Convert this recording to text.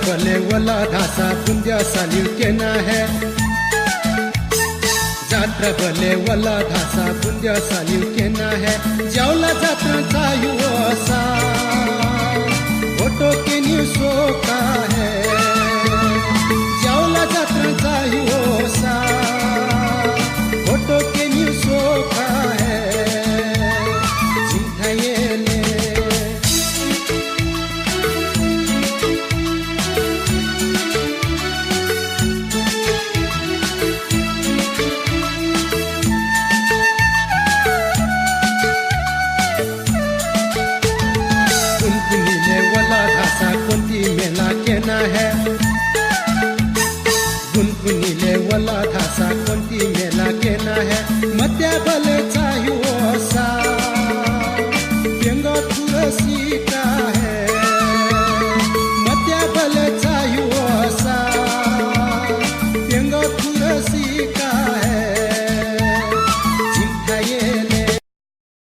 बले वाला धासा पुंजा सालिव के ना है जात्रा बले वाला धासा पुंजा सालिव के ना है जावला जात्रा चायु सा फोटो के न्यूज़ो का है जावला जात्रा चायु सा फोटो के न्यूज़ो का है जिंथायेले है गुनगुनीले वाला धासा कोंती मेला केना है मत्या भले चाहिए सा पेंगो तुलसी का है मत्या भले चाहिए सा पेंगो तुलसी का